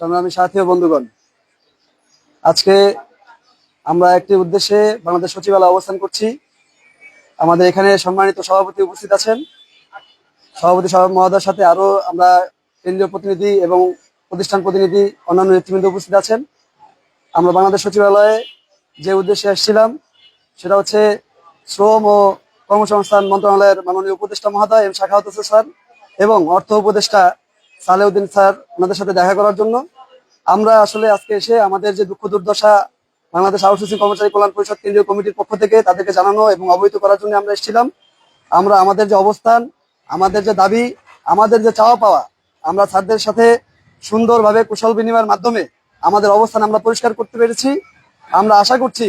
সংগ্রামী সাথী ও বন্ধুগণ, আজকে আমরা একটি উদ্দেশ্যে বাংলাদেশ সচিবালয়ে অবস্থান করছি। আমাদের এখানে সম্মানিত সভাপতি উপস্থিত আছেন। সভাপতি মহোদয়ের সাথে আরো আমরা কেন্দ্রীয় প্রতিনিধি এবং প্রতিষ্ঠান প্রতিনিধি, অন্যান্য নেতৃবৃন্দ উপস্থিত আছেন। আমরা বাংলাদেশ সচিবালয়ে যে উদ্দেশ্যে এসেছিলাম সেটা হচ্ছে শ্রম ও কর্মসংস্থান মন্ত্রণালয়ের মাননীয় উপদেষ্টা মহোদয় এম শাখাওয়াত হোসেন স্যার এবং অর্থ উপদেষ্টা সালেউদ্দিন স্যার, ওনাদের সাথে দেখা করার জন্য। আমরা আসলে আজকে এসে আমাদের যে দুঃখ দুর্দশা বাংলাদেশ আউটসোর্সিং কর্মচারী কল্যাণ পরিষদ কেন্দ্রীয় কমিটির পক্ষ থেকে তাদেরকে জানানো এবং অবহিত করার জন্য আমরা এসেছিলাম। আমরা আমাদের যে অবস্থান, আমাদের যে দাবি, আমাদের যে চাওয়া পাওয়া, আমরা স্যারদের সাথে সুন্দরভাবে কুশল বিনিময়ের মাধ্যমে আমাদের অবস্থান আমরা পরিষ্কার করতে পেরেছি। আমরা আশা করছি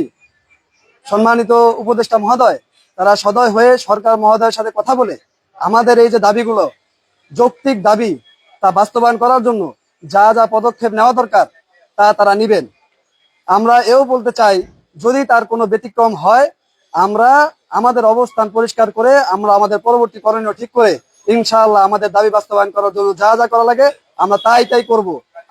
সম্মানিত উপদেষ্টা মহোদয় তারা সদয় হয়ে সরকার মহোদয়ের সাথে কথা বলে আমাদের এই যে দাবিগুলো, যৌক্তিক দাবি, তা বাস্তবায়ন করার জন্য যা যা পদক্ষেপ নেওয়া দরকার তা তারা নিবেন। আমরা এও বলতে চাই, যদি তার কোনো ব্যতিক্রম হয়, আমরা আমাদের অবস্থান পরিষ্কার করে আমরা আমাদের পরবর্তী করণীয় ঠিক করে ইনশাআল্লাহ আমাদের দাবি বাস্তবায়ন করার জন্য যা যা করা লাগে আমরা তাই করব।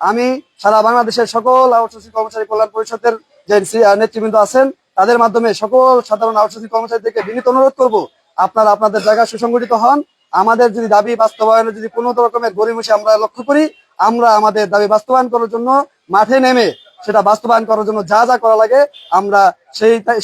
আমি সারা বাংলাদেশের সকল আউটসোর্সিং কর্মচারী কল্যাণ পরিষদের যে নেতৃবৃন্দ আছেন তাদের মাধ্যমে সকল সাধারণ আউটসোর্সিং কর্মচারীদেরকে বিনীত অনুরোধ করব, আপনারা আপনাদের জায়গায় সুসংগঠিত হন। আমাদের যদি দাবি বাস্তবায়নে যদি কোনো রকমের গড়িমসি আমরা লক্ষ্য করি, আমরা আমাদের দাবি বাস্তবায়ন করার জন্য মাঠে নেমে সেটা বাস্তবায়ন করার জন্য যা যা করা লাগে আমরা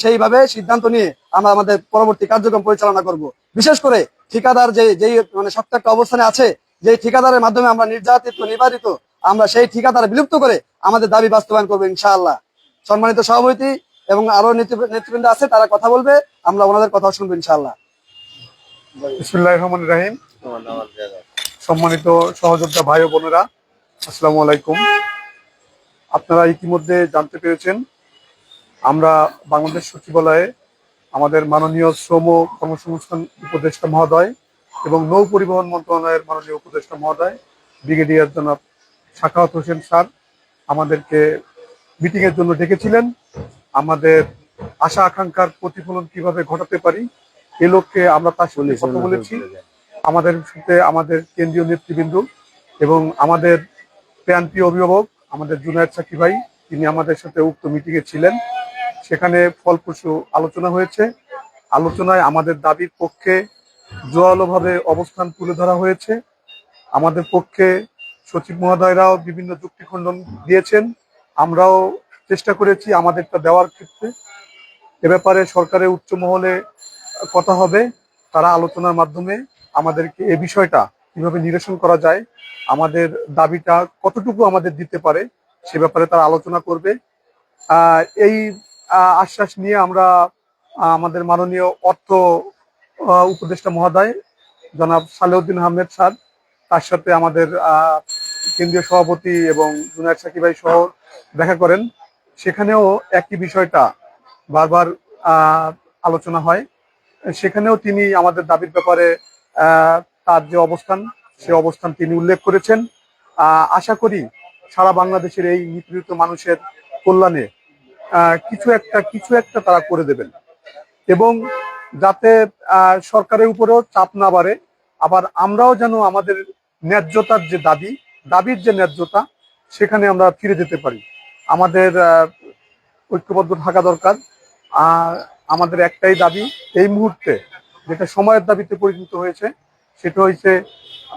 সেইভাবে সিদ্ধান্ত নিয়ে আমরা আমাদের পরবর্তী কার্যক্রম পরিচালনা করব। বিশেষ করে ঠিকাদার যেই মানে শক্ত একটা অবস্থানে আছে, যে ঠিকাদারের মাধ্যমে আমরা নির্যাতিত নিবারিত, আমরা সেই ঠিকাদার বিলুপ্ত করে আমাদের দাবি বাস্তবায়ন করবো ইনশাআল্লাহ। সম্মানিত সভাপতি এবং আরো নেতৃবৃন্দ আছে, তারা কথা বলবে, আমরা ওনাদের কথা শুনবো ইনশাআল্লাহ। বিসমিল্লাহির রহমানির রহিম। সম্মানিত সহযোদ্ধা ভাই ও বোনেরা, আসসালামু আলাইকুম। আপনারা ইতিমধ্যে জানতে পেরেছেন আমরা বাংলাদেশ সচিবালয়ে আমাদের মাননীয় শ্রম ও কর্মসংস্থান উপদেষ্টা মহোদয় এবং নৌ পরিবহন মন্ত্রণালয়ের মাননীয় উপদেষ্টা মহোদয় ব্রিগেডিয়ার জনাব শাখাওয়াত হোসেন স্যার আমাদেরকে মিটিং এর জন্য ডেকেছিলেন। আমাদের আশা আকাঙ্ক্ষার প্রতিফলন কিভাবে ঘটাতে পারি এ লক্ষ্যে আমরা তার সাথে কথা বলেছি। আমাদের সাথে আমাদের কেন্দ্রীয় নেতৃবৃন্দ এবং আমাদের প্রান্তীয় অভিভাবক আমাদের জুনায়েদ সাকি ভাই, তিনি আমাদের সাথে উক্ত মিটিং এ ছিলেন। সেখানে ফলপ্রসূ আলোচনা হয়েছে। আলোচনায় আমাদের দাবির পক্ষে জোরালোভাবে অবস্থান তুলে ধরা হয়েছে। আমাদের পক্ষে সচিব মহোদয়রাও বিভিন্ন যুক্তি খণ্ডন দিয়েছেন, আমরাও চেষ্টা করেছি আমাদেরটা দেওয়ার ক্ষেত্রে। এ ব্যাপারে সরকারের উচ্চ মহলে কথা হবে, তারা আলোচনার মাধ্যমে আমাদেরকে এই বিষয়টা কিভাবে নিরসন করা যায়, আমাদের দাবিটা কতটুকু আমাদের দিতে পারে সে ব্যাপারে তারা আলোচনা করবে। এই আশ্বাস নিয়ে আমরা আমাদের মাননীয় অর্থ উপদেষ্টা মহোদয় জনাব সালেউদ্দিন আহমেদ স্যার, তার সাথে আমাদের কেন্দ্রীয় সভাপতি এবং জুনায়েদ সাকি ভাই সহ দেখা করেন। সেখানেও একই বিষয়টা বারবার আলোচনা হয়। সেখানেও তিনি আমাদের দাবির ব্যাপারে তার যে অবস্থান সে অবস্থান তিনি উল্লেখ করেছেন। আশা করি সারা বাংলাদেশের এই নিপীড়িত মানুষের কল্যাণে কিছু একটা তারা করে দেবেন এবং যাতে সরকারের উপরেও চাপ না বাড়ে, আবার আমরাও যেন আমাদের ন্যায্যতার যে দাবির যে ন্যায্যতা সেখানে আমরা ফিরে যেতে পারি। আমাদের ঐক্যবদ্ধ থাকা দরকার। আমাদের একটাই দাবি এই মুহূর্তে, যেটা সময়ের দাবিতে পরিণত হয়েছে, সেটা হচ্ছে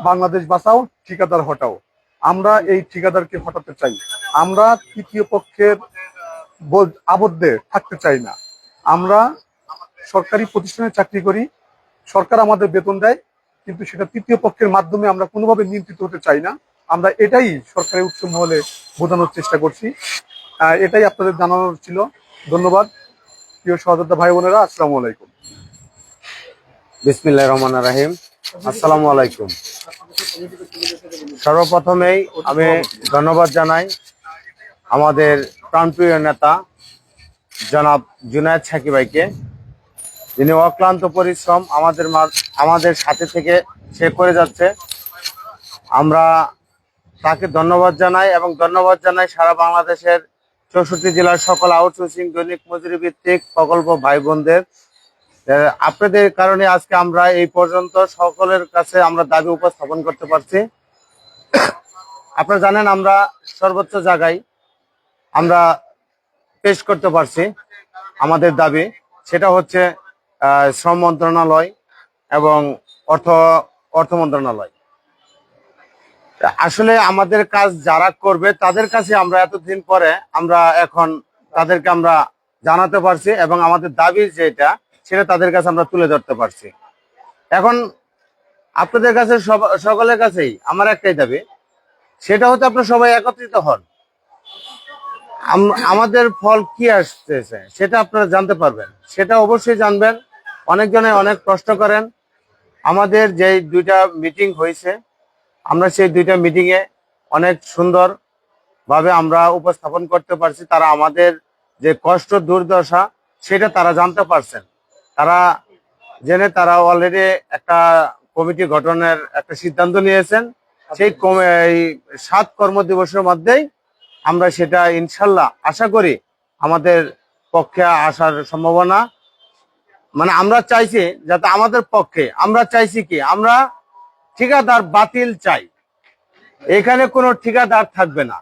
বাংলাদেশ বাঁচাও, ঠিকাদার হটাও। আমরা এই ঠিকাদারকে হটাতে চাই। আমরা তৃতীয় পক্ষের আবদ্ধে থাকতে চাই না। আমরা সরকারি প্রতিষ্ঠানে চাকরি করি, সরকার আমাদের বেতন দেয়, কিন্তু সেটা তৃতীয় পক্ষের মাধ্যমে আমরা কোনোভাবে নিয়ন্ত্রিত হতে চাই না। আমরা এটাই সরকারের উচ্চ মহলে বোঝানোর চেষ্টা করছি। এটাই আপনাদের জানানোর ছিল। ধন্যবাদ প্রিয় সহযোদ্ধা ভাই বোনেরা, আসসালামু আলাইকুম। বিসমিল্লাহির রহমানির রহিম। আসসালামু আলাইকুম। সর্বপ্রথমেই আমি ধন্যবাদ জানাই আমাদের প্রাণপ্রিয় নেতা জনাব জুনায়েদ সাকি ভাইকে, যিনি অক্লান্ত পরিশ্রম আমাদের সাথে থেকে সে করে যাচ্ছে। আমরা তাকে ধন্যবাদ জানাই এবং ধন্যবাদ জানাই সারা বাংলাদেশের 64 জেলার সকল আউটসোর্সিং দৈনিক মজুরি ভিত্তিক প্রকল্প ভাই বোনদের। আপনাদের কারণে আজকে আমরা এই পর্যন্ত সকলের কাছে আমরা দাবি উপস্থাপন করতে পারছি। আপনারা জানেন আমরা সর্বোচ্চ জায়গায় আমরা পেশ করতে পারছি আমাদের দাবি, সেটা হচ্ছে শ্রম মন্ত্রণালয় এবং অর্থ মন্ত্রণালয়। আসলে আমাদের কাজ যারা করবে তাদের কাছে আমরা এতদিন পরে আমরা এখন তাদেরকে আমরা জানাতে পারছি এবং আমাদের দাবি যেটা সেটা তাদের কাছে আমরা তুলে ধরতে পারছি। এখন আপনাদের কাছে সকলের কাছেই আমার একটাই দাবি, সেটা হচ্ছে আপনারা সবাই একত্রিত হন। আমাদের ফল কি আসতেছে সেটা আপনারা জানতে পারবেন, সেটা অবশ্যই জানবেন। অনেকজনে অনেক প্রশ্ন করেন। আমাদের যে 2টা মিটিং হয়েছে, আমরা সেই 2টা মিটিং এ অনেক সুন্দর ভাবে আমরা উপস্থাপন করতে পারছি। তারা আমাদের যে কষ্ট দুর্দশা সেটা তারা জানতে পারছেন। তারা জেনে তারা অলরেডি একটা কমিটি গঠনের একটা সিদ্ধান্ত নিয়েছেন। সেই 7 কর্মদিবসের মধ্যেই আমরা সেটা ইনশাল্লাহ আশা করি আমাদের পক্ষে আসার সম্ভাবনা, মানে আমরা চাইছি যাতে আমাদের পক্ষে, আমরা চাইছি কি আমরা ঠিকাদার বাতিল চাই। এখানে কোনো ঠিকাদার থাকবে না।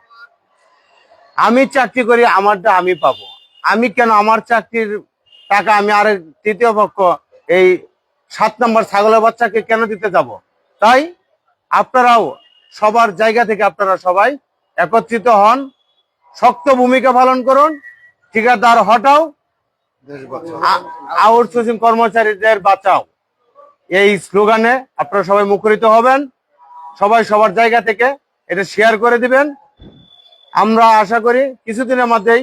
আমি চাকরি করি, আমারটা আমি পাবো। আমি কেন আমার চাকরির টাকা আমি আরেক তৃতীয় পক্ষ এই 7 নম্বর ছাগলের বাচ্চাকে কেন দিতে যাব? তাই আপনারাও সবার জায়গা থেকে আপনারা সবাই একত্রিত হন, শক্ত ভূমিকা পালন করুন, ঠিকাদার হটাও, আউটসোর্সিং কর্মচারীদের বাঁচাও, এই স্লোগানে আপনারা সবাই মুখরিত হবেন। সবাই সবার জায়গা থেকে এটা শেয়ার করে দিবেন। আমরা আশা করি কিছুদিনের মধ্যেই,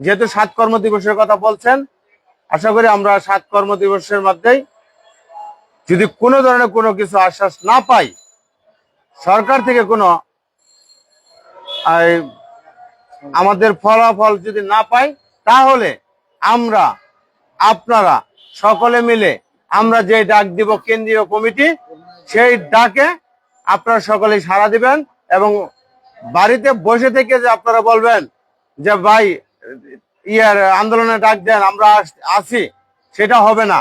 যেহেতু 7 কর্মদিবসের কথা বলছেন, আশা করি আমরা 7 কর্মদিবসের মধ্যেই যদি কোনো ধরনের কোনো কিছু আশ্বাস না পাই, সরকার থেকে কোনো আমাদের ফলাফল যদি না পাই, তাহলে আমরা আপনারা সকলে মিলে আমরা যে ডাক দিব কেন্দ্রীয় কমিটি, সেই ডাকে আপনারা সকলেই সাড়া দিবেন এবং বাড়িতে বসে থেকে যে আপনারা বলবেন যে ভাই আন্দোলনে ডাক দেন, আমরা আসি, সেটা হবে না।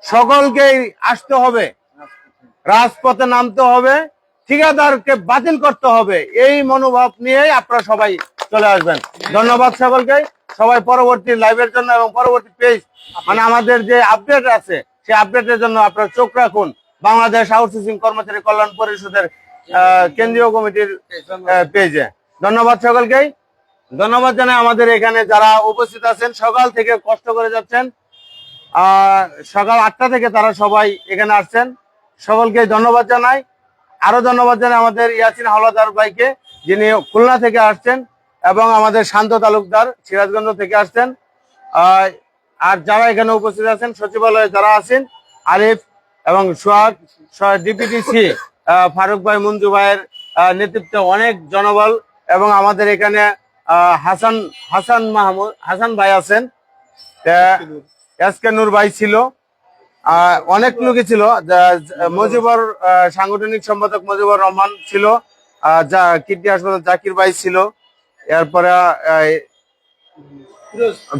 সকলকেই আসতে হবে, রাজপথে নামতে হবে, ঠিকাদারকে বাতিল করতে হবে। এই মনোভাব নিয়ে আপনারা সবাই চলে আসবেন। ধন্যবাদ সকলকে। সবাই পরবর্তী লাইভের জন্য এবং পরবর্তী পেজ, মানে আমাদের যে আপডেট আছে সেই আপডেটের জন্য আপনারা চোখ রাখুন বাংলাদেশ আউটসোর্সিং কর্মচারী কল্যাণ পরিষদের কেন্দ্রীয় কমিটির পেজে। ধন্যবাদ সকলকেই। ধন্যবাদ জানাই আমাদের এখানে যারা উপস্থিত আছেন, সকাল থেকে কষ্ট করে যাচ্ছেন, সকাল 8টা থেকে তারা সবাই এখানে আসছেন। সকলকে ধন্যবাদ জানাই। আরো ধন্যবাদ জানাই আমাদের ইয়াসিন হাওলাদার ভাইকে, যিনি খুলনা থেকে আসছেন, এবং আমাদের শান্ত তালুকদার সিরাজগঞ্জ থেকে আসছেন। আর যারা এখানে উপস্থিত আছেন, সচিবালয়ে যারা আছেন, আরিফ এবং সোহাগ, ডিপিটিসি ফারুক ভাই, মঞ্জু ভাইয়ের নেতৃত্বে অনেক জনবল, এবং আমাদের এখানে হাসান ভাই আছেন, এসকে নূর ভাই ছিল, অনেক লোকই ছিল, মুজিবর সাংগঠনিক সম্পাদক মুজিবুর রহমান ছিল, কিডনি হাসপাতাল জাকির ভাই ছিল, এরপরে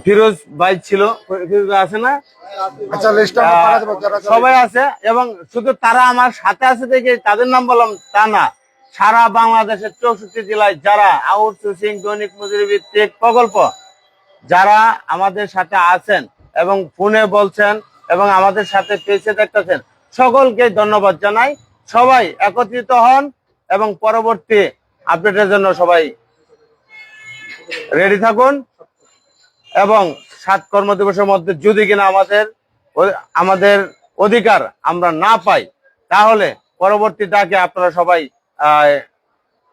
ফিরোজ ভাই ছিল, ফিরোজ ভাই আছে না? সবাই আছে। এবং শুধু তারা আমার সাথে আছে দেখে তাদের নাম বললাম তা না, সারা বাংলাদেশের 64 জেলায় যারা আউটসোর্সিং দৈনিক মজুরি ভিত্তিক প্রকল্প যারা আমাদের সাথে আছেন এবং ফোনে বলছেন এবং আমাদের সাথে পেজে দেখতেছেন, সকলকে ধন্যবাদ জানাই। সবাই একত্রিত হন এবং পরবর্তী আপডেটের জন্য সবাই রেডি থাকুন। এবং 7 কর্মদিবসের মধ্যে যদি কিনা আমাদের অধিকার আমরা না পাই, তাহলে পরবর্তী ডাকে আপনারা সবাই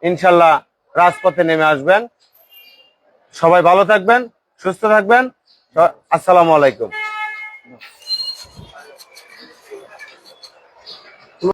ইনশাল্লাহ রাজপথে নেমে আসবেন। সবাই ভালো থাকবেন, সুস্থ থাকবেন। আসসালামু আলাইকুম।